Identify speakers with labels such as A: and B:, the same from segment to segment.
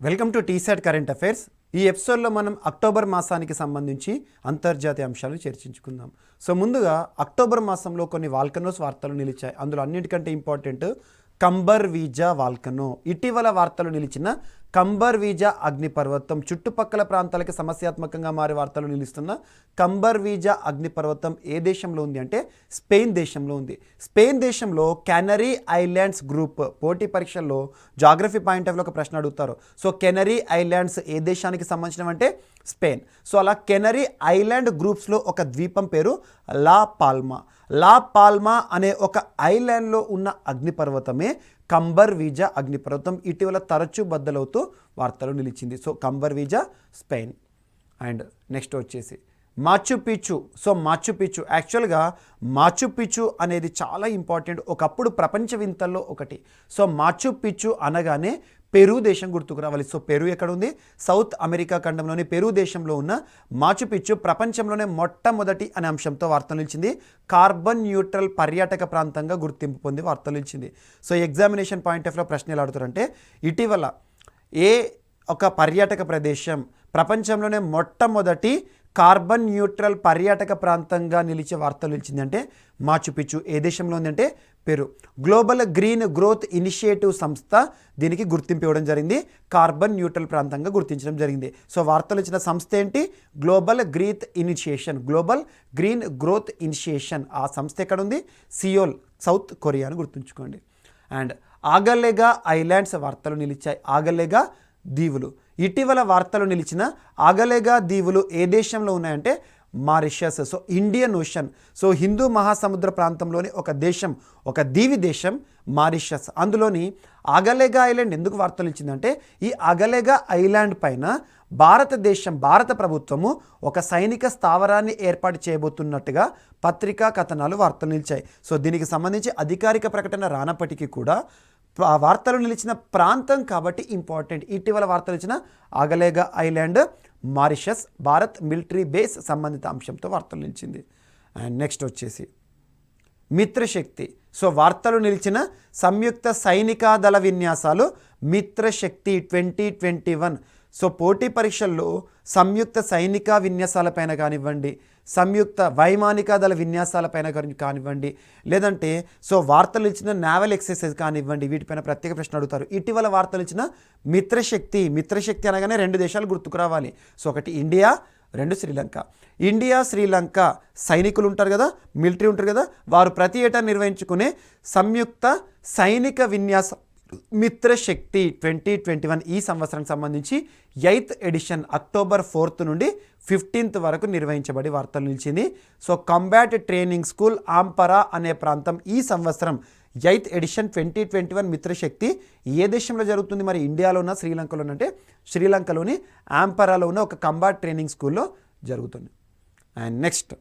A: Welcome to TSAT current affairs. ఈ ఎపిసోడ్లో మనం అక్టోబర్ మాసానికి సంబంధించి అంతర్జాతీయ అంశాలు చర్చించుకుందాం. సో ముందుగా అక్టోబర్ మాసంలో కొన్ని వాల్కనోస్ వార్తలు నిలిచాయి. అందులో అన్నిటికంటే ఇంపార్టెంట్ కంబర్వీజా వాల్కనో. ఇటీవల వార్తలు నిలిచిన కంబర్వీజా అగ్నిపర్వతం, చుట్టుపక్కల ప్రాంతాలకి సమస్యాత్మకంగా మారే వార్తలు నిలుస్తున్న కంబర్వీజా అగ్నిపర్వతం ఏ దేశంలో ఉంది అంటే స్పెయిన్ దేశంలో ఉంది. స్పెయిన్ దేశంలో కెనరీ ఐలాండ్స్ గ్రూప్ పోటీ పరీక్షల్లో జాగ్రఫీ పాయింట్ ఆఫ్ లో ఒక ప్రశ్న అడుగుతారు. సో కెనరీ ఐలాండ్స్ ఏ దేశానికి సంబంధించినవంటే స్పెయిన్. సో అలా కెనరీ ఐలాండ్ గ్రూప్స్లో ఒక ద్వీపం పేరు లా పాల్మా. లా పాల్మా అనే ఒక ఐలాండ్లో ఉన్న అగ్నిపర్వతమే కంబర్వీజా అగ్నిపర్వతం. ఇటీవల తరచూ బద్దలవుతూ వార్తలు నిలిచింది. So Cumbre Vieja Spain. And next వచ్చేసి Machu Picchu. So Machu Picchu యాక్చువల్గా మాచు పిచ్చు అనేది చాలా ఇంపార్టెంట్, ఒకప్పుడు ప్రపంచ వింతల్లో ఒకటి. సో మాచు పిచ్చు అనగానే పెరూ దేశం గుర్తుకు రావాలి. సో పెరూ ఎక్కడ ఉంది? సౌత్ అమెరికా ఖండంలోని పెరూ దేశంలో ఉన్న మాచు పిచ్చు ప్రపంచంలోనే మొట్టమొదటి అనే అంశంతో వార్తలు నిలిచింది. కార్బన్ న్యూట్రల్ పర్యాటక ప్రాంతంగా గుర్తింపు పొంది వార్తలు నిలిచింది. సో ఎగ్జామినేషన్ పాయింట్ ఆఫ్ లో ప్రశ్న ఎలా అడుగుతారంటే ఇటీవల ఏ ఒక పర్యాటక ప్రదేశం ప్రపంచంలోనే మొట్టమొదటి కార్బన్ న్యూట్రల్ పర్యాటక ప్రాంతంగా నిలిచే వార్తలు నిలిచింది అంటే మాచు పిచ్చు. ఏ దేశంలో ఉందంటే Peru. Global green growth initiative సంస్థ దీనికి గుర్తింపు ఇవ్వడం జరిగింది, కార్బన్ న్యూట్రల్ ప్రాంతంగా గుర్తించడం జరిగింది. సో వార్తలు ఇచ్చిన సంస్థ ఏంటి? Global green growth initiation. ఆ సంస్థ ఎక్కడ ఉంది? సియోల్, సౌత్ కొరియా అని గుర్తుంచుకోండి. అండ్ ఆగలేగా ఐలాండ్స్ వార్తలు నిలిచాయి. ఆగలేగా దీవులు. ఇటీవల వార్తలు నిలిచిన ఆగలేగా దీవులు ఏ దేశంలో ఉన్నాయంటే Mauritius. So Indian ocean, so Hindu మహాసముద్ర ప్రాంతంలోని ఒక దేశం, ఒక దీవి దేశం మారిషస్. అందులోని ఆగలేగా ఐలాండ్ ఎందుకు వార్తలు ఇచ్చిందంటే ఈ ఆగలేగా ఐలాండ్ పైన భారత ప్రభుత్వము ఒక సైనిక స్థావరాన్ని ఏర్పాటు చేయబోతున్నట్టుగా పత్రికా కథనాలు వార్తలు నిలిచాయి. సో దీనికి సంబంధించి అధికారిక ప్రకటన రానప్పటికీ కూడా వార్తలు నిలిచిన ప్రాంతం కాబట్టి ఇంపార్టెంట్. ఇటీవల వార్తలు ఇచ్చిన Agalega island Mauritius, Bharat military base సంబంధిత అంశంతో వార్తలు నిలిచింది. అండ్ నెక్స్ట్ వచ్చేసి మిత్రశక్తి. సో వార్తలు నిలిచిన సంయుక్త సైనికా దళ విన్యాసాలు మిత్రశక్తి 2021. సో పోటీ పరీక్షల్లో సంయుక్త సైనిక విన్యాసాలపైన కానివ్వండి, సంయుక్త వైమానిక దళ విన్యాసాలపైన కానివ్వండి, లేదంటే సో వార్తలు ఇచ్చిన నావల్ ఎక్సర్సైజ్ కానివ్వండి, వీటిపైన ప్రత్యేక ప్రశ్న అడుగుతారు. ఇటీవల వార్తలు ఇచ్చిన మిత్రశక్తి అనగానే రెండు దేశాలు గుర్తుకు రావాలి. సో ఒకటి ఇండియా, రెండు శ్రీలంక. ఇండియా శ్రీలంక సైనికులు ఉంటారు కదా, మిలిటరీ ఉంటారు కదా, వారు ప్రతి ఏటా నిర్వహించుకునే సంయుక్త సైనిక విన్యాస మిత్రశక్తి 2021 ఈ సంవత్సరానికి సంబంధించి 8th ఎడిషన్ అక్టోబర్ 4th నుండి 15th వరకు నిర్వహించబడి వార్తలు నిలిచింది. సో కంబాట్ ట్రైనింగ్ స్కూల్ ఆంపరా అనే ప్రాంతం ఈ సంవత్సరం 8th ఎడిషన్ 2021 మిత్రశక్తి ఏ దేశంలో జరుగుతుంది? మరి ఇండియాలో ఉన్న శ్రీలంకలో అంటే శ్రీలంకలోని ఆంపరాలో ఉన్న ఒక కంబాట్ ట్రైనింగ్ స్కూల్లో జరుగుతుంది. And next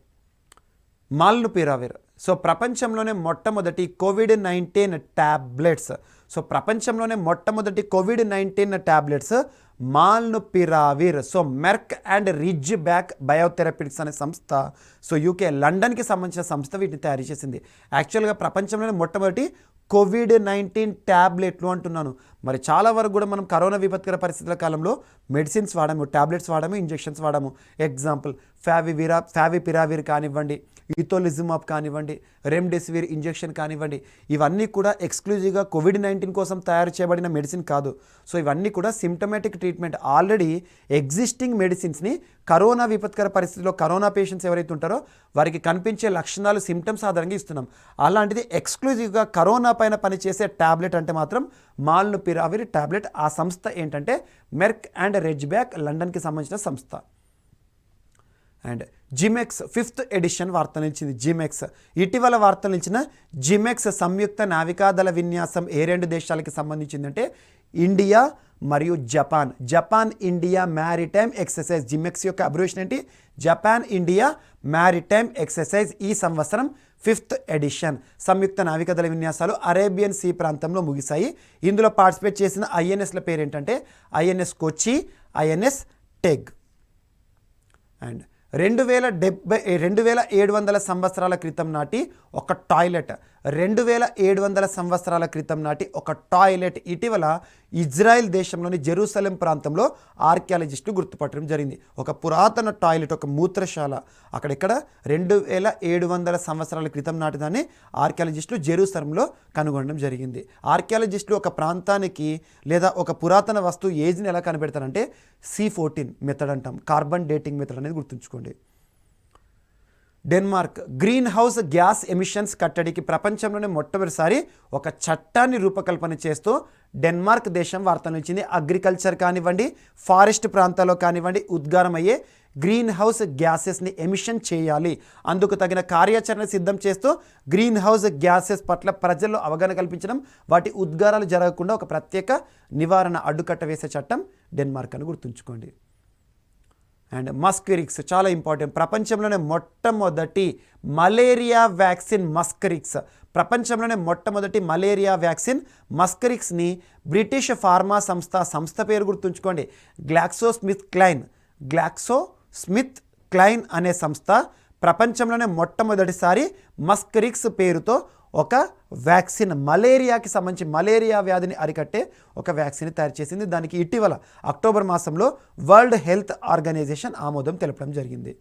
A: మాల్నుపిరావిర్. సో ప్రపంచంలోనే మొట్టమొదటి కోవిడ్-19 ట్యాబ్లెట్స్. సో ప్రపంచంలోనే మొట్టమొదటి కోవిడ్-19 tablets molnupiravir. So Merck and Ridgeback Biotherapeutics అనే సంస్థ, సో యూకే లండన్కి సంబంధించిన సంస్థ వీటిని తయారు చేసింది. యాక్చువల్గా ప్రపంచంలోనే మొట్టమొదటి కోవిడ్-19 ట్యాబ్లెట్లు అంటున్నాను. మరి చాలా వరకు కూడా మనం కరోనా విపత్కర పరిస్థితుల కాలంలో మెడిసిన్స్ వాడాము, ట్యాబ్లెట్స్ వాడాము, ఇంజెక్షన్స్ వాడాము. ఎగ్జాంపుల్ ఫావిపిరావిర్ కానివ్వండి, ఇతోలిజుమాబ్ కానివ్వండి, రెమ్డెసివిర్ ఇంజెక్షన్ కానివ్వండి, ఇవన్నీ కూడా ఎక్స్క్లూజివ్గా కోవిడ్-19 కోసం తయారు చేయబడిన మెడిసిన్ కాదు. సో ఇవన్నీ కూడా సిమ్టమాటిక్ ట్రీట్మెంట్. ఆల్రెడీ ఎగ్జిస్టింగ్ మెడిసిన్స్ని కరోనా విపత్కర పరిస్థితుల్లో కరోనా పేషెంట్స్ ఎవరైతే ఉంటారో వారికి కనిపించే లక్షణాలు, సిమ్టమ్స్ ఆధారంగా ఇస్తున్నాం. అలాంటిది ఎక్స్క్లూజివ్గా కరోనా పైన పనిచేసే ట్యాబ్లెట్ అంటే మాత్రం మాల్నుపిరావిర్ ట్యాబ్లెట్. ఆ సంస్థ ఏంటంటే మెర్క్ అండ్ రిడ్జ్ బ్యాక్, లండన్కి సంబంధించిన సంస్థ. అండ్ జిమెక్స్ 5th ఎడిషన్ వార్త నిలిచింది. జిమెక్స్ ఇటీవల వార్తలు నిలిచిన జిమెక్స్ సంయుక్త నావికాదళ విన్యాసం ఏ రెండు దేశాలకి సంబంధించిందంటే ఇండియా మరియు Japan India maritime exercise. JIMEX యొక్క అబ్రివేషన్ ఏంటి? Japan India maritime exercise. ఈ సంవత్సరం 5th ఎడిషన్. సంయుక్త నావికాదళ విన్యాసాలు అరేబియన్ సీ ప్రాంతంలో ముగిశాయి. ఇందులో పార్టిసిపేట్ చేసిన ఐఎన్ఎస్ల పేరు ఏంటంటే INS Kochi, INS Teg. And 2700 సంవత్సరాల క్రితం నాటి ఒక టాయిలెట్, 2700 సంవత్సరాల క్రితం నాటి ఒక టాయిలెట్ ఇటీవల ఇజ్రాయెల్ దేశంలోని జెరూసలేం ప్రాంతంలో ఆర్కియాలజిస్టులు గుర్తుపట్టడం జరిగింది. ఒక పురాతన టాయిలెట్, ఒక మూత్రశాల అక్కడిక్కడ 2700 సంవత్సరాల క్రితం నాటి దాన్ని ఆర్కియాలజిస్టులు జెరూసలంలో కనుగొనడం జరిగింది. ఆర్కియాలజిస్టులు ఒక ప్రాంతానికి లేదా ఒక పురాతన వస్తువు ఏజ్ని ఎలా కనిపెడతారంటే C14 మెథడ్ అంటాం, కార్బన్ డేటింగ్ మెథడ్ అనేది గుర్తుంచుకోండి. Denmark green house gas emissions కట్టడికి ప్రపంచంలోనే మొట్టమొదటిసారి ఒక చట్టాన్ని రూపకల్పన చేస్తూ డెన్మార్క్ దేశం వార్తలు ఇచ్చింది. అగ్రికల్చర్ కానివ్వండి, ఫారెస్ట్ ప్రాంతాల్లో కానివ్వండి ఉద్గారం అయ్యే గ్రీన్ హౌస్ గ్యాసెస్ని ఎమిషన్ చేయాలి, అందుకు తగిన కార్యాచరణ సిద్ధం చేస్తూ గ్రీన్ హౌస్ గ్యాసెస్ పట్ల ప్రజల్లో అవగాహన కల్పించడం, వాటి ఉద్గారాలు జరగకుండా ఒక ప్రత్యేక నివారణ అడ్డుకట్ట వేసే చట్టం డెన్మార్క్ అని గుర్తుంచుకోండి. అండ్ మస్కరిక్స్ చాలా ఇంపార్టెంట్. ప్రపంచంలోనే మొట్టమొదటి మలేరియా వ్యాక్సిన్ మస్కరిక్స్, ప్రపంచంలోనే మొట్టమొదటి మలేరియా వ్యాక్సిన్ మస్కరిక్స్ని బ్రిటిష్ ఫార్మా సంస్థ పేరు గుర్తుంచుకోండి, గ్లాక్సో స్మిత్ క్లైన్ అనే సంస్థ ప్రపంచంలోనే మొట్టమొదటిసారి మస్కరిక్స్ పేరుతో ఒక వ్యాక్సిన్, మలేరియాకి సంబంధించి మలేరియా వ్యాధిని అరికట్టే ఒక వ్యాక్సిన్ తయారు చేసింది. దానికి ఇటీవల అక్టోబర్ మాసంలో వరల్డ్ హెల్త్ ఆర్గనైజేషన్ ఆమోదం తెలపడం జరిగింది.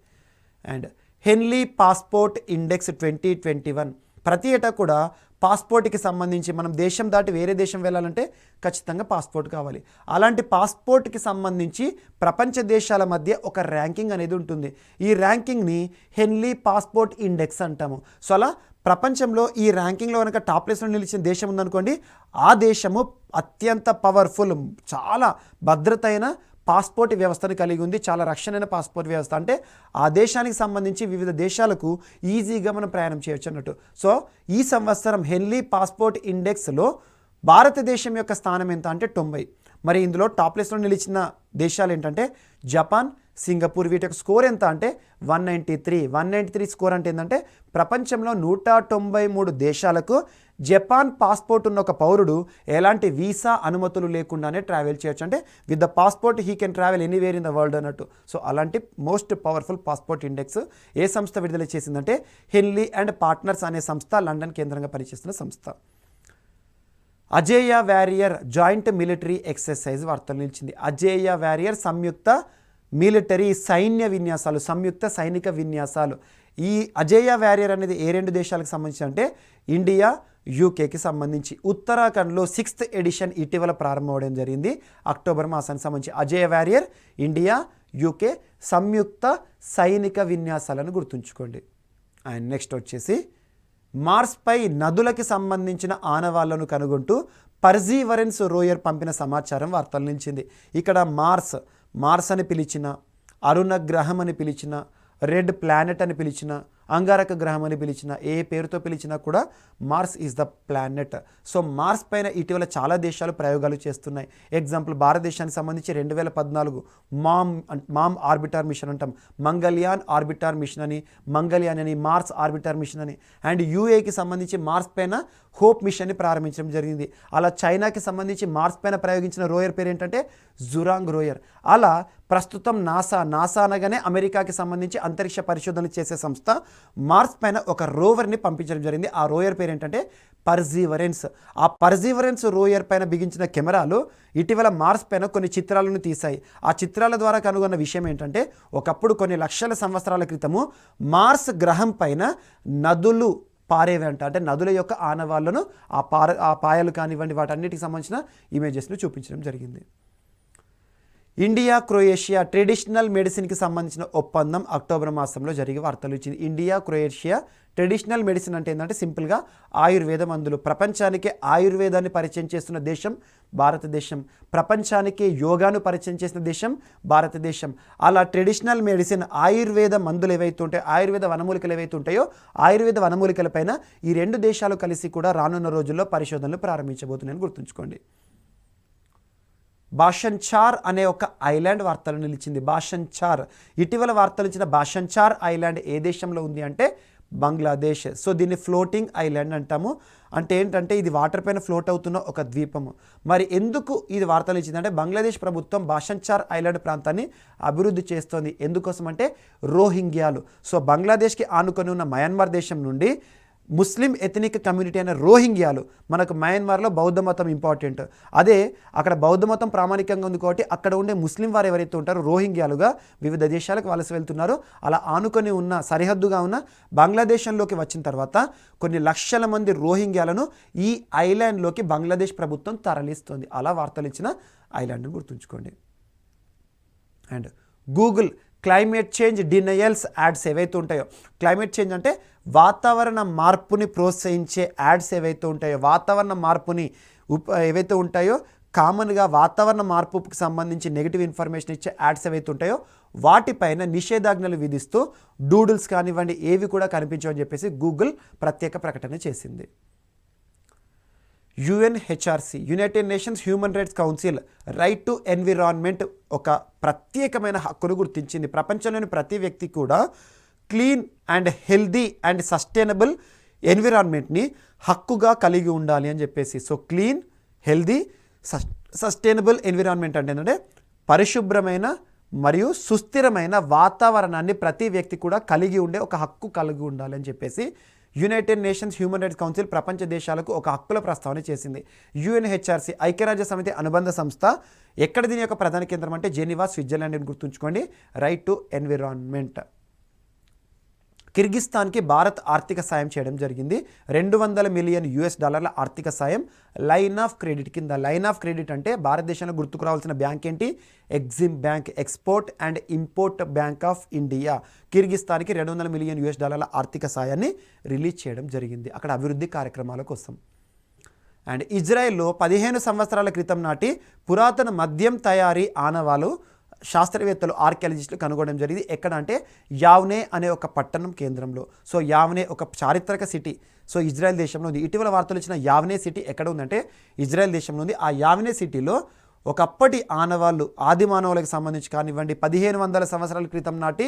A: అండ్ హెన్లీ పాస్పోర్ట్ ఇండెక్స్ 2021, ప్రతి ఏటా కూడా పాస్పోర్ట్కి సంబంధించి మనం దేశం దాటి వేరే దేశం వెళ్ళాలంటే ఖచ్చితంగా పాస్పోర్ట్ కావాలి. అలాంటి పాస్పోర్ట్కి సంబంధించి ప్రపంచ దేశాల మధ్య ఒక ర్యాంకింగ్ అనేది ఉంటుంది. ఈ ర్యాంకింగ్ని హెన్లీ పాస్పోర్ట్ ఇండెక్స్ అంటాము. సో అలా ప్రపంచంలో ఈ ర్యాంకింగ్లో కనుక టాప్ ప్లేస్లో నిలిచిన దేశం ఉందనుకోండి, ఆ దేశము అత్యంత పవర్ఫుల్, చాలా భద్రతైన పాస్పోర్ట్ వ్యవస్థను కలిగి ఉంది, చాలా రక్షణైన పాస్పోర్ట్ వ్యవస్థ. అంటే ఆ దేశానికి సంబంధించి వివిధ దేశాలకు ఈజీగా మనం ప్రయాణం చేయొచ్చు అన్నట్టు. సో ఈ సంవత్సరం హెన్లీ పాస్పోర్ట్ ఇండెక్స్లో భారతదేశం యొక్క స్థానం ఎంత అంటే 90. మరి ఇందులో టాప్ ప్లేస్లో నిలిచిన దేశాలు ఏంటంటే జపాన్, సింగపూర్. వీటి యొక్క స్కోర్ ఎంత అంటే 193 స్కోర్. అంటే ఏంటంటే ప్రపంచంలో 193 దేశాలకు జపాన్ పాస్పోర్ట్ ఉన్న ఒక పౌరుడు ఎలాంటి వీసా అనుమతులు లేకుండానే ట్రావెల్ చేయొచ్చు. అంటే with the passport he can travel anywhere in the world అన్నట్టు. సో అలాంటి మోస్ట్ పవర్ఫుల్ పాస్పోర్ట్ ఇండెక్స్ ఏ సంస్థ విడుదల చేసిందంటే హెన్లీ అండ్ పార్ట్నర్స్ అనే సంస్థ, లండన్ కేంద్రంగా పనిచేస్తున్న సంస్థ. అజేయ వారియర్ జాయింట్ మిలిటరీ ఎక్సర్సైజ్ వార్తలు నిలిచింది. అజేయ వారియర్ సంయుక్త మిలిటరీ సైన్య విన్యాసాలు, సంయుక్త సైనిక విన్యాసాలు. ఈ అజేయ వారియర్ అనేది ఏ రెండు దేశాలకు సంబంధించి అంటే ఇండియా, యూకేకి సంబంధించి. ఉత్తరాఖండ్లో 6th ఎడిషన్ ఇటీవల ప్రారంభమవడం జరిగింది అక్టోబర్ మాసానికి సంబంధించి. అజేయ వారియర్ ఇండియా, యూకే సంయుక్త సైనిక విన్యాసాలను గుర్తుంచుకోండి. అండ్ నెక్స్ట్ వచ్చేసి మార్స్పై నదులకి సంబంధించిన ఆనవాళ్లను కనుగొంటూ పర్జీవరెన్స్ రోయర్ పంపిన సమాచారం వార్తలు నిలిచింది. ఇక్కడ మార్స్ అని పిలిచిన, అరుణ గ్రహం అని పిలిచిన, రెడ్ ప్లానెట్ అని పిలిచిన, అంగారక గ్రహం అని పిలిచిన, ఏ పేరుతో పిలిచినా కూడా Mars is the planet. So Mars పైన ఇటీవల చాలా దేశాలు ప్రయోగాలు చేస్తున్నాయి. ఎగ్జాంపుల్ భారతదేశానికి సంబంధించి 2014 మామ్ ఆర్బిటార్ మిషన్ అంటాం, మంగళయాన్ ఆర్బిటార్ మిషన్ అని, మంగళయాన్ అని, మార్స్ ఆర్బిటార్ మిషన్ అని. అండ్ యూఏకి సంబంధించి మార్స్ పైన హోప్ మిషన్ని ప్రారంభించడం జరిగింది. అలా చైనాకి సంబంధించి మార్స్ పైన ప్రయోగించిన రోయర్ పేరు ఏంటంటే జురాంగ్ రోయర్. అలా ప్రస్తుతం నాసా అనగానే అమెరికాకి సంబంధించి అంతరిక్ష పరిశోధనలు చేసే సంస్థ మార్స్ పైన ఒక రోవర్ని పంపించడం జరిగింది. ఆ రోయర్ పేరు ఏంటంటే పర్జీవరెన్స్. ఆ పర్జీవరెన్స్ రోయర్ పైన బిగించిన కెమెరాలు ఇటీవల మార్స్ పైన కొన్ని చిత్రాలను తీశాయి. ఆ చిత్రాల ద్వారా కనుగొన్న విషయం ఏంటంటే ఒకప్పుడు కొన్ని లక్షల సంవత్సరాల క్రితము మార్స్ గ్రహం పైన నదులు పారేవంట. అంటే నదుల యొక్క ఆనవాళ్లను ఆ పాయలు కానివ్వండి వాటన్నిటికి సంబంధించిన ఇమేజెస్ను చూపించడం జరిగింది. ఇండియా క్రొయేషియా ట్రెడిషనల్ మెడిసిన్కి సంబంధించిన ఒప్పందం అక్టోబర్ మాసంలో జరిగే వార్తలు ఇచ్చింది. ఇండియా క్రొయేషియా ట్రెడిషనల్ మెడిసిన్ అంటే ఏంటంటే సింపుల్గా ఆయుర్వేద మందులు. ప్రపంచానికే ఆయుర్వేదాన్ని పరిచయం చేస్తున్న దేశం భారతదేశం, ప్రపంచానికి యోగాను పరిచయం చేసిన దేశం భారతదేశం. అలా ట్రెడిషనల్ మెడిసిన్ ఆయుర్వేద మందులు ఏవైతే ఉంటాయో, ఆయుర్వేద వనమూలికలు ఏవైతే ఉంటాయో, ఆయుర్వేద వనమూలికలపైన ఈ రెండు దేశాలు కలిసి కూడా రానున్న రోజుల్లో పరిశోధనలు ప్రారంభించబోతున్నాయని గుర్తుంచుకోండి. భాషన్ చార్ అనే ఒక ఐలాండ్ వార్తలు నిలిచింది. భాషన్ చార్ ఇటీవల వార్తలు ఇచ్చిన భాషన్ చార్ ఐలాండ్ ఏ దేశంలో ఉంది అంటే బంగ్లాదేశ్. సో దీన్ని ఫ్లోటింగ్ ఐలాండ్ అంటాము. అంటే ఏంటంటే ఇది వాటర్ పైన ఫ్లోట్ అవుతున్న ఒక ద్వీపము. మరి ఎందుకు ఇది వార్తలు ఇచ్చిందంటే బంగ్లాదేశ్ ప్రభుత్వం భాషన్ చార్ ఐలాండ్ ప్రాంతాన్ని అభివృద్ధి చేస్తోంది. ఎందుకోసం అంటే రోహింగ్యాలు. సో బంగ్లాదేశ్కి ఆనుకొని ఉన్న మయన్మార్ దేశం నుండి ముస్లిం ఎథనిక్ కమ్యూనిటీ అయిన రోహింగ్యాలు, మనకు మయన్మార్లో బౌద్ధ మతం ఇంపార్టెంట్, అదే అక్కడ బౌద్ధ మతం ప్రామాణికంగా ఉంది కాబట్టి అక్కడ ఉండే ముస్లిం వారు ఎవరైతే ఉంటారో రోహింగ్యాలుగా వివిధ దేశాలకు వలస వెళ్తున్నారు. అలా ఆనుకొని ఉన్న సరిహద్దుగా ఉన్న బంగ్లాదేశంలోకి వచ్చిన తర్వాత కొన్ని లక్షల మంది రోహింగ్యాలను ఈ ఐలాండ్లోకి బంగ్లాదేశ్ ప్రభుత్వం తరలిస్తుంది. అలా వార్తలు ఇచ్చిన ఐలాండ్ని గుర్తుంచుకోండి. And Google climate change denials ads ఏవైతే ఉంటాయో, క్లైమేట్ చేంజ్ అంటే వాతావరణ మార్పుని ప్రోత్సహించే యాడ్స్ ఏవైతే ఉంటాయో, వాతావరణ మార్పుని ఏవైతే ఉంటాయో కామన్గా వాతావరణ మార్పుకి సంబంధించి నెగిటివ్ ఇన్ఫర్మేషన్ ఇచ్చే యాడ్స్ ఏవైతే ఉంటాయో వాటిపైన నిషేధాజ్ఞలు విధిస్తూ డూడుల్స్ కానివ్వండి ఏవి కూడా కనిపించవని చెప్పేసి గూగుల్ ప్రత్యేక ప్రకటన చేసింది. UNHRC, United Nations human rights council right to environment ఒక ప్రత్యేకమైన హక్కును గుర్తించింది. ప్రపంచంలోని ప్రతి వ్యక్తి కూడా clean and healthy and sustainable ఎన్విరాన్మెంట్ని హక్కుగా కలిగి ఉండాలి అని చెప్పేసి. So clean, healthy, sustainable environment అంటే ఏంటంటే పరిశుభ్రమైన మరియు సుస్థిరమైన వాతావరణాన్ని ప్రతి వ్యక్తి కూడా కలిగి ఉండే ఒక హక్కు కలిగి ఉండాలి అని చెప్పేసి United Nations human rights council ప్రపంచ దేశాలకు ఒక హక్కుల ప్రస్తావన చేసింది. యుఎన్హెచ్ఆర్సి ఐక్యరాజ్య సమితి అనుబంధ సంస్థ. ఎక్కడ దీని యొక్క ప్రధాన కేంద్రం అంటే జెనీవా, స్విట్జర్లాండ్ అని గుర్తుంచుకోండి. Right to environment. కిర్గిస్తాన్కి భారత్ ఆర్థిక సాయం చేయడం జరిగింది. $200 మిలియన్ ఆర్థిక సాయం లైన్ ఆఫ్ క్రెడిట్ కింద. లైన్ ఆఫ్ క్రెడిట్ అంటే భారతదేశంలో గుర్తుకు రావాల్సిన బ్యాంక్ ఏంటి? EXIM bank, export and import bank of India. కిర్గిస్తాన్కి $200 మిలియన్ ఆర్థిక సాయాన్ని రిలీజ్ చేయడం జరిగింది అక్కడ అభివృద్ధి కార్యక్రమాల కోసం. అండ్ ఇజ్రాయెల్లో 15 సంవత్సరాల క్రితం నాటి పురాతన మద్యం తయారీ ఆనవాలు శాస్త్రవేత్తలు, ఆర్కియాలజిస్టులు కనుగొనడం జరిగింది. ఎక్కడ అంటే యావ్నే అనే ఒక పట్టణం కేంద్రంలో. సో యావ్నే ఒక చారిత్రక సిటీ. సో ఇజ్రాయెల్ దేశంలో ఉంది. ఇటీవల వార్తలు ఇచ్చిన యావ్నే సిటీ ఎక్కడ ఉందంటే ఇజ్రాయెల్ దేశంలో ఉంది. ఆ యావ్నే సిటీలో ఒకప్పటి ఆనవాళ్ళు, ఆది మానవులకు సంబంధించి కానివ్వండి 1500 సంవత్సరాల క్రితం నాటి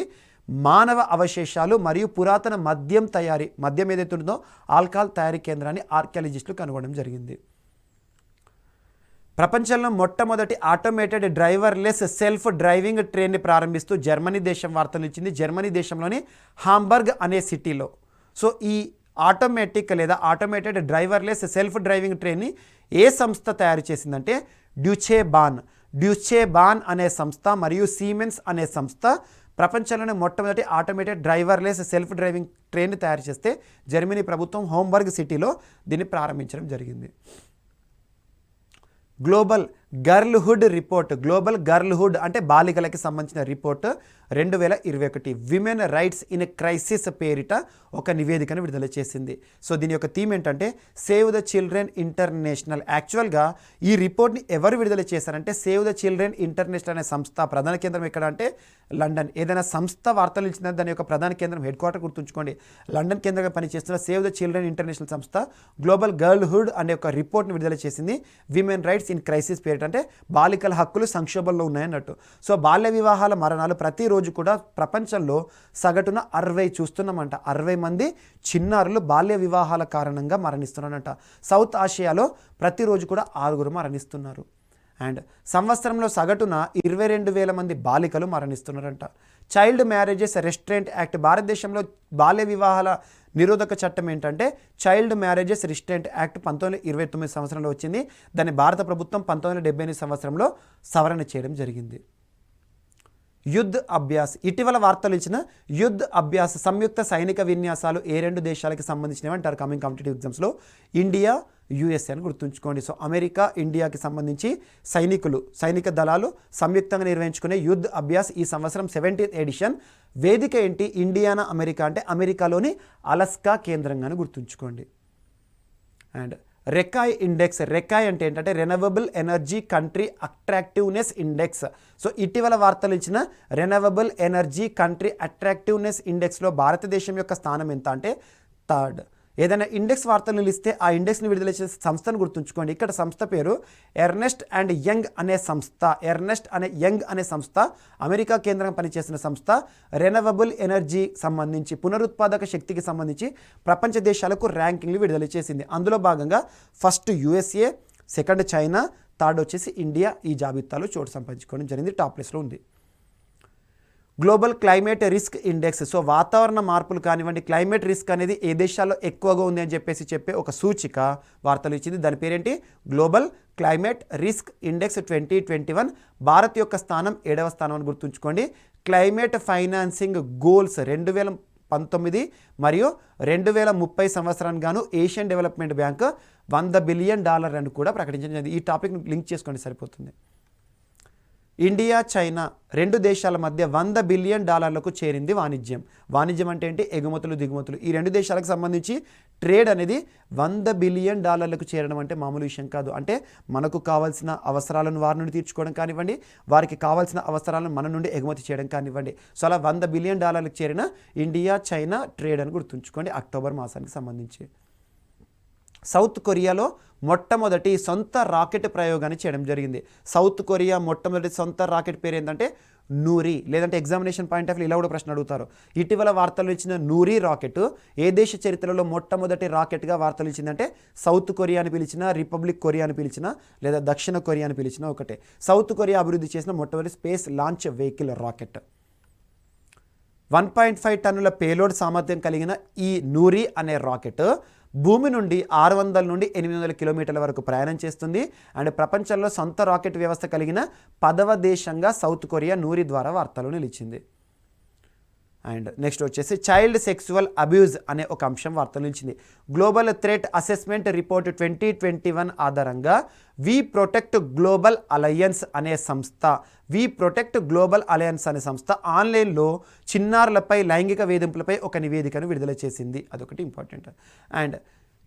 A: మానవ అవశేషాలు మరియు పురాతన మద్యం ఏదైతే ఉంటుందో ఆల్కహాల్ తయారీ కేంద్రాన్ని ఆర్కియాలజిస్టులు కనుగొనడం జరిగింది. ప్రపంచంలో మొట్టమొదటి ఆటోమేటెడ్ డ్రైవర్లెస్ సెల్ఫ్ డ్రైవింగ్ ట్రైన్ని ప్రారంభిస్తూ జర్మనీ దేశం వార్తలు ఇచ్చింది. జర్మనీ దేశంలోని హాంబర్గ్ అనే సిటీలో. సో ఈ ఆటోమేటెడ్ డ్రైవర్లెస్ సెల్ఫ్ డ్రైవింగ్ ట్రైన్ని ఏ సంస్థ తయారు చేసిందంటే డ్యూచే బాన్ అనే సంస్థ మరియు సీమెన్స్ అనే సంస్థ ప్రపంచంలోనే మొట్టమొదటి ఆటోమేటెడ్ డ్రైవర్లెస్ సెల్ఫ్ డ్రైవింగ్ ట్రైన్ని తయారు చేస్తే జర్మనీ ప్రభుత్వం హాంబర్గ్ సిటీలో దీన్ని ప్రారంభించడం జరిగింది. గ్లోబల్ గర్ల్హుడ్ అంటే బాలికలకి సంబంధించిన report 2021 women rights in crisis పేరిట ఒక నివేదికను విడుదల చేసింది. సో దీని యొక్క థీమ్ ఏంటంటే సేవ్ ద చిల్డ్రన్ ఇంటర్నేషనల్. యాక్చువల్గా ఈ రిపోర్ట్ని ఎవరు విడుదల చేశారంటే సేవ్ ద చిల్డ్రన్ ఇంటర్నేషనల్ అనే సంస్థ. ప్రధాన కేంద్రం ఎక్కడ అంటే లండన్. ఏదైనా సంస్థ వార్తలు ఇచ్చిన దాని యొక్క ప్రధాన కేంద్రం హెడ్ క్వార్టర్ గుర్తుంచుకోండి. లండన్ కేంద్రంగా పనిచేస్తున్న సేవ్ ద చిల్డ్రన్ ఇంటర్నేషనల్ సంస్థ గ్లోబల్ గర్ల్హుడ్ అనే ఒక రిపోర్ట్ని విడుదల చేసింది. విమెన్ రైట్స్ ఇన్ క్రైసిస్ పేరిట అంటే బాలికల హక్కులు సంక్షోభంలో ఉన్నాయన్నట్టు. సో బాల్య వివాహాల మరణాలు ప్రతిరోజు కూడా ప్రపంచంలో సగటున 60 చూస్తున్నామంట. 60 మంది చిన్నారులు బాల్య వివాహాల కారణంగా మరణిస్తున్నారంట. సౌత్ ఆసియాలో ప్రతిరోజు కూడా 6 మరణిస్తున్నారు. అండ్ సంవత్సరంలో సగటున 22,000 మంది బాలికలు మరణిస్తున్నారంట. Child marriages restraint act. భారతదేశంలో బాల్య వివాహాల నిరోధక చట్టం ఏంటంటే చైల్డ్ మ్యారేజెస్ రిస్ట్రెంట్ యాక్ట్ 1929 సంవత్సరంలో వచ్చింది. దాన్ని భారత ప్రభుత్వం 1978 సంవత్సరంలో సవరణ చేయడం జరిగింది. యుద్ధ్ అభ్యాస్. ఇటీవల వార్తలు ఇచ్చిన యుద్ధ్ అభ్యాస్ సంయుక్త సైనిక విన్యాసాలు ఏ 2 దేశాలకు సంబంధించినవి అంటారు కమింగ్ కాంపిటేటివ్ ఎగ్జామ్స్లో? ఇండియా, యుఎస్ఏ అని గుర్తుంచుకోండి. సో అమెరికా, ఇండియాకి సంబంధించి సైనిక దళాలు సంయుక్తంగా నిర్వహించుకునే యుద్ధ్ అభ్యాస్ ఈ సంవత్సరం 17th ఎడిషన్. వేదిక ఏంటి? ఇండియానా, అమెరికా అంటే అమెరికాలోని అలస్కా కేంద్రంగానే గుర్తుంచుకోండి. And రెకాయ్ index. రెకాయ్ అంటే ఏంటంటే renewable energy country attractiveness index. So ఇటీవల వార్తలు ఇచ్చిన రెన్యూవబుల్ ఎనర్జీ కంట్రీ అట్రాక్టివ్నెస్ ఇండెక్స్లో భారతదేశం యొక్క స్థానం ఎంత అంటే 3rd. ఏదైనా ఇండెక్స్ వార్తలు ఇస్తే ఆ ఇండెక్స్ని విడుదల చేసే సంస్థను గుర్తుంచుకోండి. ఇక్కడ సంస్థ పేరు ఎర్నెస్ట్ అండ్ యంగ్ అనే సంస్థ. అమెరికా కేంద్రంగా పనిచేసిన సంస్థ. రెన్యూవబుల్ ఎనర్జీ సంబంధించి పునరుత్పాదక శక్తికి సంబంధించి ప్రపంచ దేశాలకు ర్యాంకింగ్లు విడుదల చేసింది. అందులో భాగంగా first USA, second China, 3rd వచ్చేసి ఇండియా ఈ జాబితాలో చోటు సంపాదించుకోవడం జరిగింది. టాప్ ప్లేస్లో ఉంది. Global climate risk index. So వాతావరణ మార్పులు కానివ్వండి, క్లైమేట్ రిస్క్ అనేది ఏ దేశాల్లో ఎక్కువగా ఉంది అని చెప్పే ఒక సూచిక వార్తలు ఇచ్చింది. దాని పేరేంటి? Global climate risk index 2021. Bharat యొక్క స్థానం 7వ స్థానం అని గుర్తుంచుకోండి. క్లైమేట్ ఫైనాన్సింగ్ గోల్స్ 2019 మరియు 2030 సంవత్సరానికి గాను ఏషియన్ డెవలప్మెంట్ బ్యాంక్ $100 బిలియన్ అని కూడా ప్రకటించింది. ఈ టాపిక్ లింక్ చేసుకోండి సరిపోతుంది. ఇండియా చైనా 2 దేశాల మధ్య $100 బిలియన్ చేరింది వాణిజ్యం. వాణిజ్యం అంటే ఏంటి? ఎగుమతులు దిగుమతులు. ఈ 2 దేశాలకు సంబంధించి ట్రేడ్ అనేది $100 బిలియన్ చేరడం అంటే మామూలు విషయం కాదు. అంటే మనకు కావాల్సిన అవసరాలను వారి నుండి తీర్చుకోవడం కానివ్వండి, వారికి కావాల్సిన అవసరాలను మన నుండి ఎగుమతి చేయడం కానివ్వండి. సో అలా $100 బిలియన్ చేరిన ఇండియా చైనా ట్రేడ్ అని గుర్తుంచుకోండి అక్టోబర్ మాసానికి సంబంధించి. సౌత్ కొరియాలో మొట్టమొదటి సొంత రాకెట్ ప్రయోగాన్ని చేయడం జరిగింది. సౌత్ కొరియా మొట్టమొదటి సొంత రాకెట్ పేరు ఏంటంటే నూరి. లేదంటే ఎగ్జామినేషన్ పాయింట్ ఆఫ్ వ్యూ ఇలా కూడా ప్రశ్న అడుగుతారు. ఇటీవల వార్తలు ఇచ్చిన నూరి రాకెట్ ఏ దేశ చరిత్రలో మొట్టమొదటి రాకెట్గా వార్తలు ఇచ్చిందంటే సౌత్ కొరియా అని పిలిచిన, రిపబ్లిక్ కొరియా అని పిలిచిన, లేదా దక్షిణ కొరియా అని పిలిచిన ఒకటే. సౌత్ కొరియా అభివృద్ధి చేసిన మొట్టమొదటి స్పేస్ లాంచ్ వెహికల్ రాకెట్. 1.5 టన్నుల పేలోడ్ సామర్థ్యం కలిగిన ఈ నూరి అనే రాకెట్ భూమి నుండి 600 నుండి 800 కిలోమీటర్ల వరకు ప్రయాణం చేస్తుంది. అండ్ ప్రపంచంలో సొంత రాకెట్ వ్యవస్థ కలిగిన 10వ దేశంగా సౌత్ కొరియా నూరి ద్వారా వార్తలు నిలిచింది. అండ్ నెక్స్ట్ వచ్చేసి చైల్డ్ సెక్సువల్ అబ్యూజ్ అనే ఒక అంశం వార్తలు నిలిచింది. గ్లోబల్ థ్రెట్ అసెస్మెంట్ రిపోర్ట్ 2021 ఆధారంగా వి ప్రొటెక్ట్ గ్లోబల్ అలయన్స్ అనే సంస్థ ఆన్లైన్లో చిన్నారులపై లైంగిక వేధింపులపై ఒక నివేదికను విడుదల చేసింది. అదొకటి ఇంపార్టెంట్. అండ్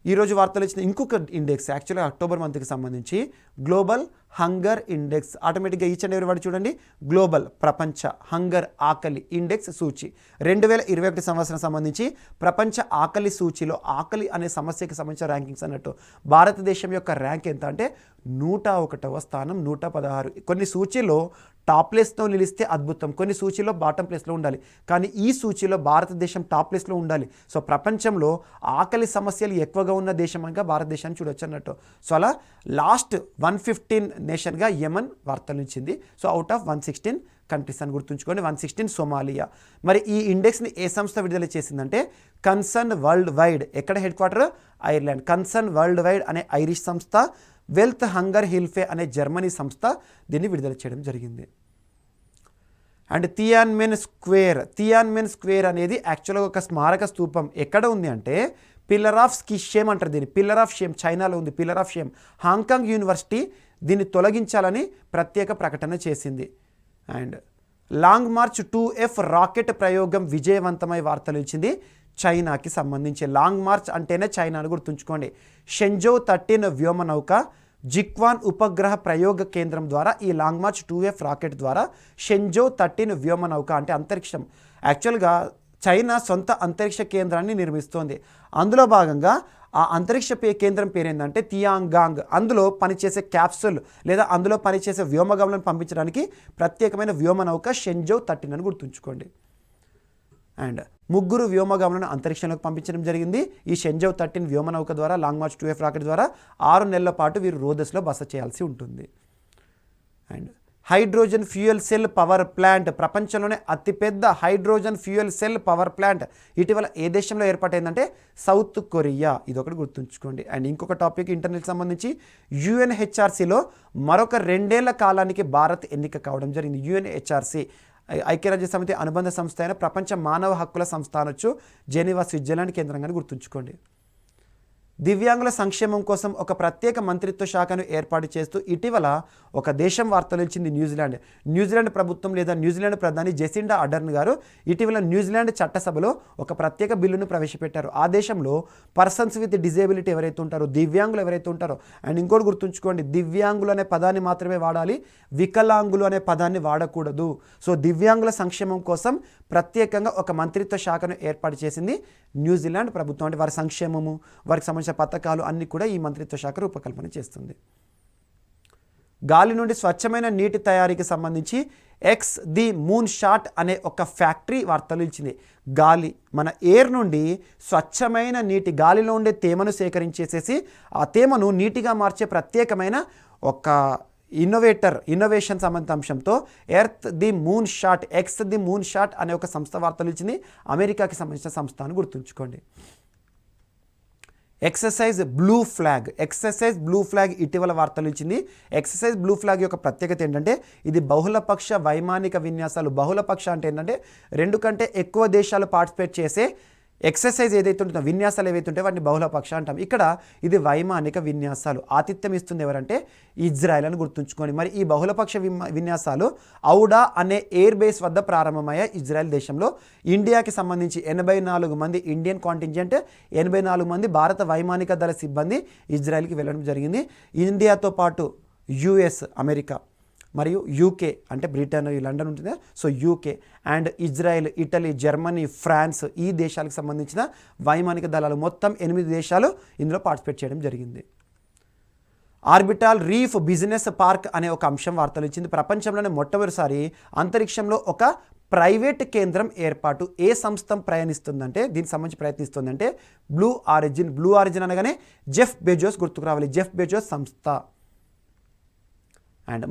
A: ఈరోజు వార్తలు ఇచ్చిన ఇంకొక ఇండెక్స్ యాక్చువల్గా అక్టోబర్ మంత్కి సంబంధించి గ్లోబల్ హంగర్ ఇండెక్స్. ఆటోమేటిక్గా ఈచ్ అండ్ ఎవరి వాడు చూడండి, గ్లోబల్ ప్రపంచ హంగర్ ఆకలి ఇండెక్స్ సూచి 2021 సంవత్సరం సంబంధించి ప్రపంచ ఆకలి సూచిలో ఆకలి అనే సమస్యకి సంబంధించిన ర్యాంకింగ్స్ అన్నట్టు భారతదేశం యొక్క ర్యాంక్ ఎంత అంటే 101వ స్థానం, 116. కొన్ని సూచీలో టాప్ ప్లేస్లో నిలిస్తే అద్భుతం, కొన్ని సూచీలో బాటమ్ ప్లేస్లో ఉండాలి. కానీ ఈ సూచీలో భారతదేశం టాప్ ప్లేస్లో ఉండాలి. సో ప్రపంచంలో ఆకలి సమస్యలు ఎక్కువగా ఉన్న దేశంగా భారతదేశాన్ని చూడొచ్చు అన్నట్టు. సో అలా లాస్ట్ 115 నేషన్గా యమన్ వార్తలు ఇచ్చింది. సో అవుట్ ఆఫ్ 116 కంట్రీస్ అని గుర్తుంచుకోండి. 116 సోమాలియా. మరి ఈ ఇండెక్స్ని ఏ సంస్థ విడుదల చేసిందంటే కన్సర్న్ వరల్డ్ వైడ్. ఎక్కడ head quarter? Ireland. Concern world wide అనే ఐరిష్ సంస్థ, వెల్త్ హంగర్ హిల్ఫే అనే జర్మనీ సంస్థ దీన్ని విడుదల చేయడం జరిగింది. అండ్ తియాన్మెన్ స్క్వేర్ అనేది యాక్చువల్గా ఒక స్మారక స్తూపం. ఎక్కడ ఉంది అంటే పిల్లర్ ఆఫ్ షేమ్ అంటారు దీన్ని. పిల్లర్ ఆఫ్ షేమ్ చైనాలో ఉంది. Pillar of shame. Hong Kong university దీన్ని తొలగించాలని ప్రత్యేక ప్రకటన చేసింది. And long March 2F rocket ప్రయోగం విజయవంతమై వార్తలు ఇచ్చింది చైనాకి సంబంధించి. లాంగ్ మార్చ్ అంటేనే చైనా అని గుర్తుంచుకోండి. షెంజౌ 13 వ్యోమనౌక జిక్వాన్ ఉపగ్రహ ప్రయోగ కేంద్రం ద్వారా ఈ లాంగ్ మార్చ్ 2F రాకెట్ ద్వారా షెంజౌ 13 వ్యోమనౌక అంటే అంతరిక్షం. యాక్చువల్గా చైనా సొంత అంతరిక్ష కేంద్రాన్ని నిర్మిస్తోంది. అందులో భాగంగా ఆ అంతరిక్ష కేంద్రం పేరు ఏంటంటే తియాంగాంగ్. అందులో పనిచేసే క్యాప్సుల్ లేదా అందులో పనిచేసే వ్యోమగమనం పంపించడానికి ప్రత్యేకమైన వ్యోమనౌక షెంజౌ 13 అని గుర్తుంచుకోండి. అండ్ 3 వ్యోమగాములను అంతరిక్షంలోకి పంపించడం జరిగింది. ఈ షెంజౌ 13 వ్యోమనౌక ద్వారా లాంగ్ మార్చ్ 2F రాకెట్ ద్వారా 6 నెలల పాటు వీరు రోదస్లో బస చేయాల్సి ఉంటుంది. And hydrogen fuel cell power plant, ప్రపంచంలోనే అతిపెద్ద hydrogen fuel cell power plant ఇటీవల ఏ దేశంలో ఏర్పాటైందంటే సౌత్ కొరియా. ఇదొకటి గుర్తుంచుకోండి. అండ్ ఇంకొక టాపిక్ ఇంటర్నెట్ సంబంధించి UNHRCలో మరొక 2 ఏళ్ల కాలానికి భారత్ ఎన్నిక కావడం జరిగింది. UNHRC ఐక్యరాజ్య సమితి అనుబంధ సంస్థ అయిన ప్రపంచ మానవ హక్కుల సంస్థ అనొచ్చు. జెనీవా స్విట్జర్లాండ్ కేంద్రంగా గుర్తుంచుకోండి. దివ్యాంగుల సంక్షేమం కోసం ఒక ప్రత్యేక మంత్రిత్వ శాఖను ఏర్పాటు చేస్తూ ఇటీవల ఒక దేశం వార్తలు ఇచ్చింది న్యూజిలాండ్ ప్రభుత్వం లేదా న్యూజిలాండ్ ప్రధాని జెసిండా అడర్న్ గారు ఇటీవల న్యూజిలాండ్ చట్టసభలో ఒక ప్రత్యేక బిల్లును ప్రవేశపెట్టారు. ఆ దేశంలో పర్సన్స్ విత్ డిజేబిలిటీ ఎవరైతే ఉంటారో, దివ్యాంగులు ఎవరైతే ఉంటారో, అండ్ ఇంకోటి గుర్తుంచుకోండి, దివ్యాంగులు అనే పదాన్ని మాత్రమే వాడాలి, వికలాంగులు అనే పదాన్ని వాడకూడదు. సో దివ్యాంగుల సంక్షేమం కోసం ప్రత్యేకంగా ఒక మంత్రిత్వ శాఖను ఏర్పాటు చేసింది న్యూజిలాండ్ ప్రభుత్వం. అంటే వారి సంక్షేమము, వారికి సంబంధించిన పథకాలు అన్నీ కూడా ఈ మంత్రిత్వ శాఖ రూపకల్పన చేస్తుంది. గాలి నుండి స్వచ్ఛమైన నీటి తయారీకి సంబంధించి ది మూన్ షాట్ అనే ఒక ఫ్యాక్టరీ వార్తలు ఇచ్చింది. గాలి మన ఎయిర్ నుండి స్వచ్ఛమైన నీటి, గాలిలో ఉండే తేమను సేకరించేసేసి ఆ తేమను నీటిగా మార్చే ప్రత్యేకమైన ఒక ఇన్నోవేషన్ సంబంధిత అంశంతో ఎక్స్ ది మూన్ షాట్ అనే ఒక సంస్థ వార్తలు ఇచ్చింది. అమెరికాకి సంబంధించిన సంస్థ అని గుర్తుంచుకోండి. ఎక్సర్సైజ్ బ్లూ ఫ్లాగ్ ఇటీవల వార్తలు ఇచ్చింది. ఎక్సర్సైజ్ బ్లూ ఫ్లాగ్ యొక్క ప్రత్యేకత ఏంటంటే ఇది బహుళపక్ష వైమానిక విన్యాసాలు. బహుళపక్ష అంటే ఏంటంటే 2 కంటే ఎక్కువ దేశాలు పార్టిసిపేట్ చేసే ఎక్సర్సైజ్ ఏదైతే ఉంటుందో, విన్యాసాలు ఏవైతే ఉంటాయో వాటిని బహుళపక్ష అంటాం. ఇక్కడ ఇది వైమానిక విన్యాసాలు. ఆతిథ్యం ఇస్తుంది ఎవరంటే ఇజ్రాయెల్ అని గుర్తుంచుకొని. మరి ఈ బహుళపక్ష విన్యాసాలు ఔడా అనే ఎయిర్ బేస్ వద్ద ప్రారంభమయ్యాయి ఇజ్రాయెల్ దేశంలో. ఇండియాకి సంబంధించి 84 మంది ఇండియన్ కాంటింజెంట్, 84 మంది భారత వైమానిక దళ సిబ్బంది ఇజ్రాయెల్కి వెళ్ళడం జరిగింది. ఇండియాతో పాటు యుఎస్, అమెరికా మరియు యూకే అంటే బ్రిటన్, లండన్ ఉంటుంది. So UK and Israel, Italy, Germany, France ఈ దేశాలకు సంబంధించిన వైమానిక దళాలు మొత్తం 8 దేశాలు ఇందులో పార్టిసిపేట్ చేయడం జరిగింది. ఆర్బిటాల్ రీఫ్ బిజినెస్ పార్క్ అనే ఒక అంశం వార్తలు ఇచ్చింది. ప్రపంచంలోనే మొట్టమొదటిసారి అంతరిక్షంలో ఒక ప్రైవేట్ కేంద్రం ఏర్పాటు. ఏ సంస్థ ప్రయాణిస్తుందంటే దీనికి సంబంధించి ప్రయత్నిస్తుందంటే బ్లూ ఆరిజిన్ అనగానే జెఫ్ బెజోస్ గుర్తుకు రావాలి. జెఫ్ బెజోస్ సంస్థ. అండ్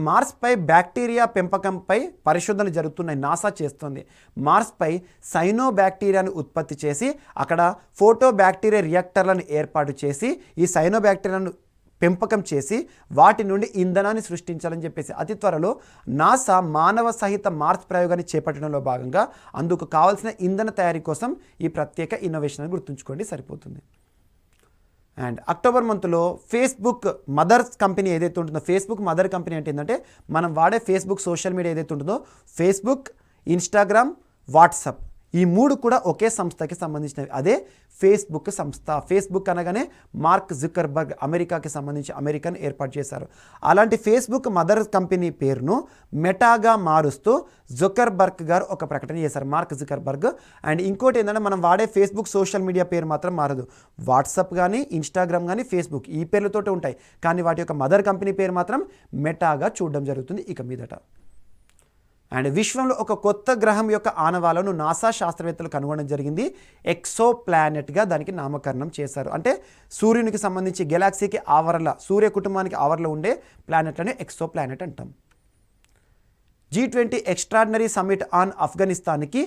A: మార్స్పై బ్యాక్టీరియా పెంపకంపై పరిశోధనలు జరుగుతున్నాయి. నాసా చేస్తుంది. మార్స్పై సైనో బ్యాక్టీరియాను ఉత్పత్తి చేసి అక్కడ ఫోటో బ్యాక్టీరియా రియాక్టర్లను ఏర్పాటు చేసి ఈ సైనో బ్యాక్టీరియాను పెంపకం చేసి వాటి నుండి ఇంధనాన్ని సృష్టించాలని చెప్పేసి అతి త్వరలో నాసా మానవ సహిత మార్స్ ప్రయోగాన్ని చేపట్టడంలో భాగంగా అందుకు కావాల్సిన ఇంధన తయారీ కోసం ఈ ప్రత్యేక ఇన్నోవేషన్ అని గుర్తుంచుకోండి, సరిపోతుంది. అండ్ అక్టోబర్ మంత్లో ఫేస్బుక్ మదర్స్ కంపెనీ ఏదైతే ఉంటుందో, ఫేస్బుక్ మదర్ కంపెనీ అంటే ఏంటంటే మనం వాడే ఫేస్బుక్ సోషల్ మీడియా ఏదైతే ఉంటుందో ఫేస్బుక్, ఇన్స్టాగ్రామ్, వాట్సాప్ ఈ 3 కూడా ఒకే సంస్థకి సంబంధించినవి. అదే ఫేస్బుక్ సంస్థ. ఫేస్బుక్ అనగానే మార్క్ జుకర్బర్గ్ అమెరికాకి సంబంధించి అమెరికన్ ఏర్పాటు చేశారు. అలాంటి ఫేస్బుక్ మదర్ కంపెనీ పేరును మెటాగా మారుస్తూ జుకర్బర్గ్ గారు ఒక ప్రకటన చేశారు, మార్క్ జుకర్బర్గ్. అండ్ ఇంకోటి ఏంటంటే మనం వాడే ఫేస్బుక్ సోషల్ మీడియా పేరు మాత్రం మారదు. వాట్సాప్ కానీ, ఇన్స్టాగ్రామ్ కానీ, ఫేస్బుక్ ఈ పేర్లతోటి ఉంటాయి. కానీ వాటి యొక్క మదర్ కంపెనీ పేరు మాత్రం మెటాగా చూడడం జరుగుతుంది ఇక మీదట. అండ్ విశ్వంలో ఒక కొత్త గ్రహం యొక్క ఆనవాలను నాసా శాస్త్రవేత్తలు కనుగొనడం జరిగింది. ఎక్సో ప్లానెట్గా దానికి నామకరణం చేశారు. అంటే సూర్యునికి సంబంధించి గెలాక్సీకి ఆవరణ, సూర్య కుటుంబానికి ఆవరణలో ఉండే ప్లానెట్లని ఎక్సో ప్లానెట్ అంటాం. G20 ఎక్స్ట్రాడినరీ సమ్మిట్ ఆన్ ఆఫ్ఘనిస్తాన్కి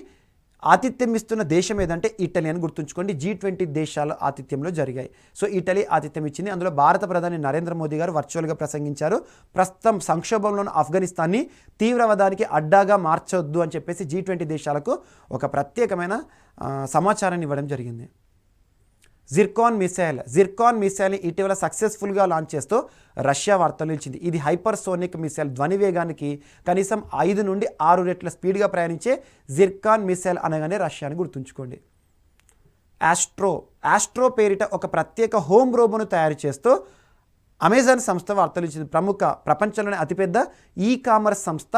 A: ఆతిథ్యం ఇస్తున్న దేశం ఏదంటే ఇటలీ అని గుర్తుంచుకోండి. G20 దేశాల ఆతిథ్యంలో జరిగాయి. సో ఇటలీ ఆతిథ్యం ఇచ్చింది. అందులో భారత ప్రధాని నరేంద్ర మోదీ గారు వర్చువల్గా ప్రసంగించారు. ప్రస్తుతం సంక్షోభంలోని ఆఫ్ఘనిస్తాన్ని తీవ్రవాదానికి అడ్డాగా మార్చొద్దు అని చెప్పేసి G20 దేశాలకు ఒక ప్రత్యేకమైన సమాచారాన్ని ఇవ్వడం జరిగింది. జిర్కాన్ మిసైల్ని ఇటీవల సక్సెస్ఫుల్గా లాంచ్ చేస్తూ రష్యా వార్తలు ఇచ్చింది. ఇది హైపర్సోనిక్ మిసైల్, ధ్వని వేగానికి కనీసం 5 నుండి 6 రెట్ల స్పీడ్గా ప్రయాణించే జిర్కాన్ మిసైల్ అనగానే రష్యాని గుర్తుంచుకోండి. ఆస్ట్రో పేరిట ఒక ప్రత్యేక హోమ్ రోబోను తయారు చేస్తూ అమెజాన్ సంస్థ వార్తలు ఇచ్చింది. ప్రపంచంలోనే అతిపెద్ద కామర్స్ సంస్థ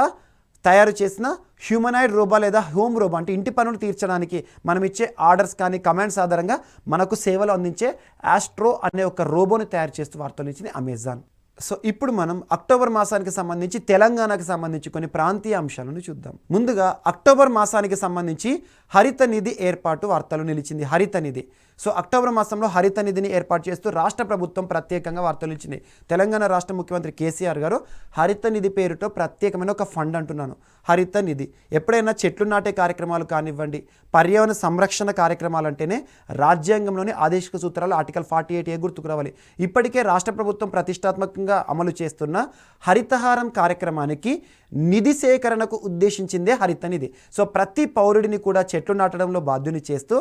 A: తయారు చేసిన హ్యూమనాయిడ్ రోబో లేదా హోమ్ రోబో అంటే ఇంటి పనులు తీర్చడానికి మనం ఇచ్చే ఆర్డర్స్ కానీ కమాండ్స్ ఆధారంగా మనకు సేవలు అందించే ఆస్ట్రో అనే ఒక రోబోని తయారు చేస్తూ వార్తలు ఇచ్చింది అమెజాన్. సో ఇప్పుడు మనం అక్టోబర్ మాసానికి సంబంధించి తెలంగాణకు సంబంధించి కొన్ని ప్రాంతీయ అంశాలను చూద్దాం. ముందుగా అక్టోబర్ మాసానికి సంబంధించి హరిత నిధి ఏర్పాటు వార్తలు నిలిచింది. హరిత నిధి. సో అక్టోబర్ మాసంలో హరిత నిధిని ఏర్పాటు చేస్తూ రాష్ట్ర ప్రభుత్వం ప్రత్యేకంగా వార్తలు ఇచ్చింది. తెలంగాణ రాష్ట్ర ముఖ్యమంత్రి కేసీఆర్ గారు హరిత నిధి పేరుతో ప్రత్యేకమైన ఒక ఫండ్ అంటున్నాను, హరిత నిధి. ఎప్పుడైనా చెట్లు నాటే కార్యక్రమాలు కానివ్వండి, పర్యావరణ సంరక్షణ కార్యక్రమాలు అంటేనే రాజ్యాంగంలోని ఆదేశిక సూత్రాలు ఆర్టికల్ 48A గుర్తుకు రావాలి. ఇప్పటికే రాష్ట్ర ప్రభుత్వం ప్రతిష్టాత్మకంగా అమలు చేస్తున్న హరితహారం కార్యక్రమానికి నిధి సేకరణకు ఉద్దేశించిందే హరిత నిధి. సో ప్రతి పౌరుడిని కూడా చెట్లు నాటడంలో బాధ్యుని చేస్తూ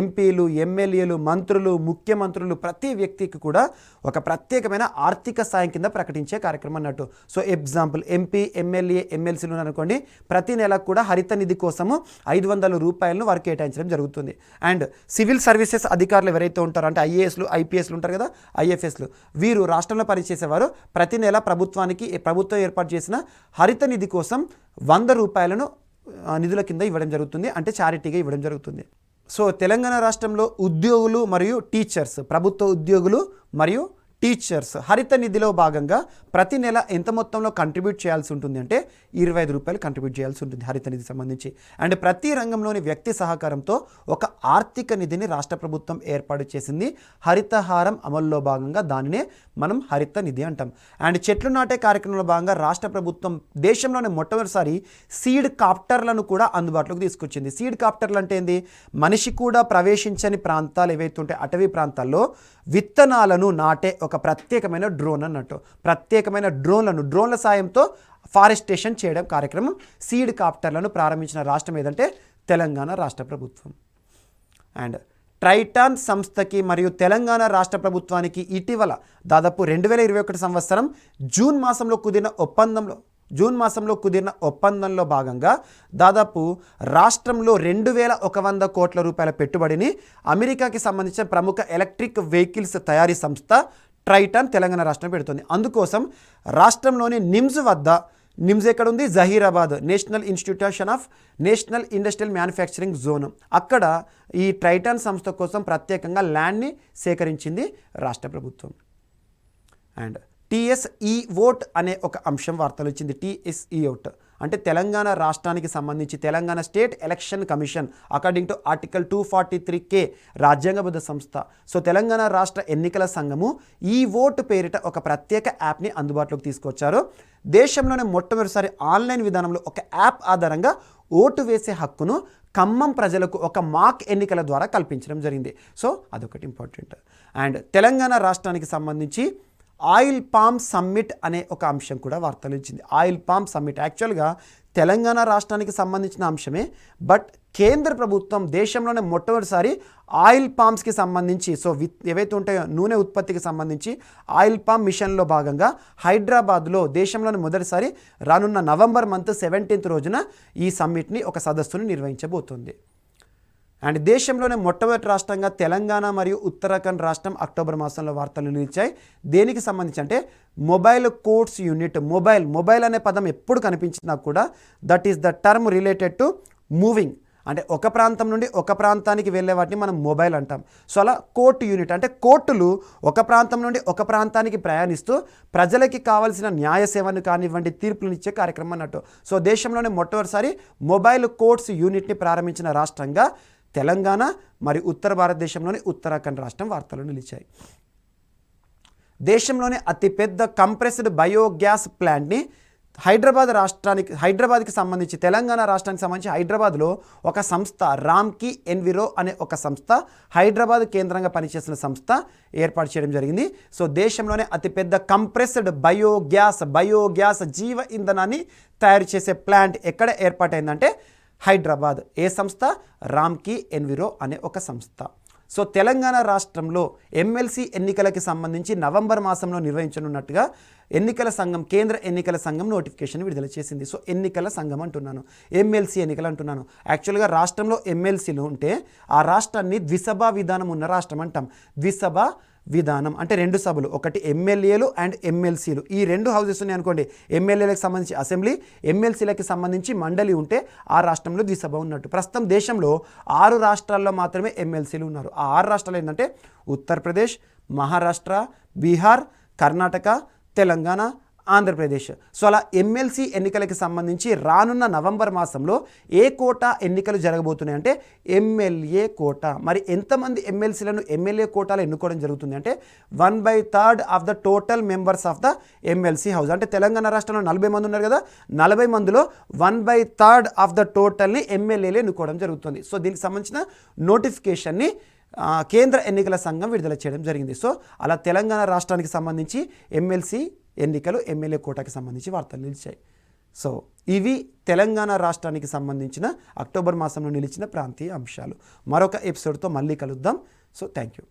A: ఎంపీలు, ఎమ్మెల్యేలు, మంత్రులు, ముఖ్యమంత్రులు ప్రతి వ్యక్తికి కూడా ఒక ప్రత్యేకమైన ఆర్థిక సాయం కింద ప్రకటించే కార్యక్రమం అన్నట్టు. సో ఎగ్జాంపుల్ ఎంపీ, ఎమ్మెల్యే, ఎమ్మెల్సీలు అనుకోండి, ప్రతి నెల కూడా హరిత నిధి కోసము 500 రూపాయలను వారికి కేటాయించడం జరుగుతుంది. అండ్ సివిల్ సర్వీసెస్ అధికారులు ఎవరైతే ఉంటారో అంటే ఐఏఎస్లు, ఐపీఎస్లు ఉంటారు కదా, ఐఎఫ్ఎస్లు, వీరు రాష్ట్రంలో పనిచేసేవారు ప్రతి నెల ప్రభుత్వం ఏర్పాటు చేసిన హరిత నిధి కోసం 100 రూపాయలను నిధుల కింద ఇవ్వడం జరుగుతుంది, అంటే చారిటీగా ఇవ్వడం జరుగుతుంది. సో తెలంగాణ రాష్ట్రంలో ఉద్యోగులు మరియు టీచర్స్, ప్రభుత్వ ఉద్యోగులు మరియు టీచర్స్ హరిత నిధిలో భాగంగా ప్రతి నెల ఎంత మొత్తంలో కంట్రిబ్యూట్ చేయాల్సి ఉంటుంది అంటే 25 రూపాయలు కంట్రిబ్యూట్ చేయాల్సి ఉంటుంది హరిత నిధి సంబంధించి. అండ్ ప్రతి రంగంలోని వ్యక్తి సహకారంతో ఒక ఆర్థిక నిధిని రాష్ట్ర ప్రభుత్వం ఏర్పాటు చేసింది. హరితహారం అమల్లో భాగంగా దానినే మనం హరిత నిధి అంటాం. అండ్ చెట్లు నాటే కార్యక్రమంలో భాగంగా రాష్ట్ర ప్రభుత్వం దేశంలోనే మొట్టమొదటిసారి సీడ్ కాప్టర్లను కూడా అందుబాటులోకి తీసుకొచ్చింది. సీడ్ కాప్టర్లు అంటే ఏంది? మనిషి కూడా ప్రవేశించని ప్రాంతాలు ఏవైతే ఉంటాయి అటవీ ప్రాంతాల్లో విత్తనాలను నాటే ఒక ప్రత్యేకమైన డ్రోన్ అన్నట్టు. ప్రత్యేకమైన డ్రోన్ల సాయంతో ఫారెస్టేషన్ చేయడం కార్యక్రమం సీడ్ కాప్టర్లను ప్రారంభించిన రాష్ట్రం ఏదంటే తెలంగాణ రాష్ట్ర ప్రభుత్వం. అండ్ ట్రైటాన్ సంస్థకి మరియు తెలంగాణ రాష్ట్ర ప్రభుత్వానికి ఇటీవల దాదాపు 2021 సంవత్సరం జూన్ మాసంలో కుదిరిన ఒప్పందంలో భాగంగా దాదాపు రాష్ట్రంలో 2100 కోట్ల రూపాయల పెట్టుబడిని అమెరికాకి సంబంధించిన ప్రముఖ ఎలక్ట్రిక్ వెహికల్స్ తయారీ సంస్థ ట్రైటాన్ తెలంగాణ రాష్ట్రం పెడుతుంది. అందుకోసం రాష్ట్రంలోని నిమ్స్ ఎక్కడ ఉంది? Zaheerabad national institution of national industrial manufacturing zone. అక్కడ ఈ ట్రైటాన్ సంస్థ కోసం ప్రత్యేకంగా ల్యాండ్ని సేకరించింది రాష్ట్ర ప్రభుత్వం. అండ్ TSE ఓట్ అనే ఒక అంశం వార్తలు వచ్చింది. TSE ఓట్ అంటే తెలంగాణ రాష్ట్రానికి సంబంధించి Telangana state election commission according to article 243K రాజ్యాంగబద్ధ సంస్థ. సో తెలంగాణ రాష్ట్ర ఎన్నికల సంఘము ఈ ఓటు పేరిట ఒక ప్రత్యేక యాప్ని అందుబాటులోకి తీసుకొచ్చారు. దేశంలోనే మొట్టమొదటిసారి ఆన్లైన్ విధానంలో ఒక యాప్ ఆధారంగా ఓటు వేసే హక్కును ఖమ్మం ప్రజలకు ఒక మాక్ ఎన్నికల ద్వారా కల్పించడం జరిగింది. సో అదొకటి ఇంపార్టెంట్. అండ్ తెలంగాణ రాష్ట్రానికి సంబంధించి ఆయిల్ పామ్ సమ్మిట్ అనే ఒక అంశం కూడా వార్తలు ఇచ్చింది. ఆయిల్ పామ్ సమ్మిట్ యాక్చువల్గా తెలంగాణ రాష్ట్రానికి సంబంధించిన అంశమే, బట్ కేంద్ర ప్రభుత్వం దేశంలోనే మొట్టమొదటిసారి ఆయిల్ పామ్స్కి సంబంధించి ఏవైతే ఉంటాయో నూనె ఉత్పత్తికి సంబంధించి ఆయిల్ పామ్ మిషన్లో భాగంగా హైదరాబాద్లో దేశంలోనే మొదటిసారి రానున్న నవంబర్ మంత్ 17th రోజున ఈ సమ్మిట్ని ఒక సదస్సును నిర్వహించబోతుంది. అండ్ దేశంలోనే మొట్టమొదటి రాష్ట్రంగా తెలంగాణ మరియు ఉత్తరాఖండ్ రాష్ట్రం అక్టోబర్ మాసంలో వార్తలు నిలిచాయి. దేనికి సంబంధించి అంటే మొబైల్ కోడ్స్ యూనిట్. మొబైల్ అనే పదం ఎప్పుడు కనిపించినా కూడా that is the term related to moving. అంటే ఒక ప్రాంతం నుండి ఒక ప్రాంతానికి వెళ్ళే వాటిని మనం మొబైల్ అంటాం. సో అలా కోర్టు యూనిట్ అంటే కోర్టులు ఒక ప్రాంతం నుండి ఒక ప్రాంతానికి ప్రయాణిస్తూ ప్రజలకి కావాల్సిన న్యాయ సేవను కానివ్వండి తీర్పులను ఇచ్చే కార్యక్రమం అన్నట్టు. సో దేశంలోనే మొట్టమొదటిసారి మొబైల్ కోర్ట్స్ యూనిట్ని ప్రారంభించిన రాష్ట్రంగా తెలంగాణ మరియు ఉత్తర భారతదేశంలోని ఉత్తరాఖండ్ రాష్ట్రం వార్తలు నిలిచాయి. దేశంలోనే అతిపెద్ద కంప్రెస్డ్ బయోగ్యాస్ ప్లాంట్ని హైదరాబాద్కి సంబంధించి తెలంగాణ రాష్ట్రానికి సంబంధించి హైదరాబాద్లో ఒక సంస్థ రామ్కీ ఎన్విరో అనే ఒక సంస్థ హైదరాబాద్ కేంద్రంగా పనిచేసిన సంస్థ ఏర్పాటు చేయడం జరిగింది. సో దేశంలోనే అతిపెద్ద కంప్రెస్డ్ బయోగ్యాస్ జీవ ఇంధనాన్ని తయారు చేసే ప్లాంట్ ఎక్కడ ఏర్పాటైందంటే హైదరాబాద్. ఏ సంస్థ? రామ్కీ ఎన్విరో అనే ఒక సంస్థ. సో తెలంగాణ రాష్ట్రంలో ఎమ్మెల్సీ ఎన్నికలకి సంబంధించి నవంబర్ మాసంలో నిర్వహించనున్నట్టుగా కేంద్ర ఎన్నికల సంఘం నోటిఫికేషన్ విడుదల చేసింది. సో ఎన్నికల సంఘం అంటున్నాను, ఎమ్మెల్సీ ఎన్నికలు అంటున్నాను. యాక్చువల్గా రాష్ట్రంలో ఎమ్మెల్సీలు ఉంటే ఆ రాష్ట్రాన్ని ద్విసభా విధానం ఉన్న రాష్ట్రం అంటాం. ద్విసభా విధానం అంటే 2 సభలు, ఒకటి ఎమ్మెల్యేలు అండ్ ఎమ్మెల్సీలు. ఈ 2 హౌసెస్ ఉన్నాయి అనుకోండి. ఎమ్మెల్యేలకు సంబంధించి అసెంబ్లీ, ఎమ్మెల్సీలకి సంబంధించి మండలి ఉంటే ఆ రాష్ట్రంలో ద్విసభ ఉన్నట్టు. ప్రస్తుతం దేశంలో 6 రాష్ట్రాల్లో మాత్రమే ఎమ్మెల్సీలు ఉన్నారు. ఆ 6 రాష్ట్రాలు ఏంటంటే ఉత్తరప్రదేశ్, మహారాష్ట్ర, బీహార్, కర్ణాటక, తెలంగాణ, ఆంధ్రప్రదేశ్. సో అలా ఎమ్మెల్సీ ఎన్నికలకి సంబంధించి రానున్న నవంబర్ మాసంలో ఏ కోటా ఎన్నికలు జరగబోతున్నాయి అంటే ఎమ్మెల్యే కోటా. మరి ఎంతమంది ఎమ్మెల్సీలను ఎమ్మెల్యే కోటాలో ఎన్నుకోవడం జరుగుతుంది అంటే 1/3 of the total members of the MLC house. అంటే తెలంగాణ రాష్ట్రంలో 40 మంది ఉన్నారు కదా, 40 మందిలో 1/3 ఆఫ్ ద టోటల్ని ఎమ్మెల్యేలు ఎన్నుకోవడం జరుగుతుంది. సో దీనికి సంబంధించిన నోటిఫికేషన్ని కేంద్ర ఎన్నికల సంఘం విడుదల చేయడం జరిగింది. సో అలా తెలంగాణ రాష్ట్రానికి సంబంధించి ఎమ్మెల్సీ ఎన్నికలు, ఎమ్మెల్యే కోటాకి సంబంధించి వార్తలు నిలిచాయి. సో ఇవి తెలంగాణ రాష్ట్రానికి సంబంధించిన అక్టోబర్ మాసంలో నిలిచిన ప్రాంతీయ అంశాలు. మరొక ఎపిసోడ్తో మళ్ళీ కలుద్దాం. So thank you.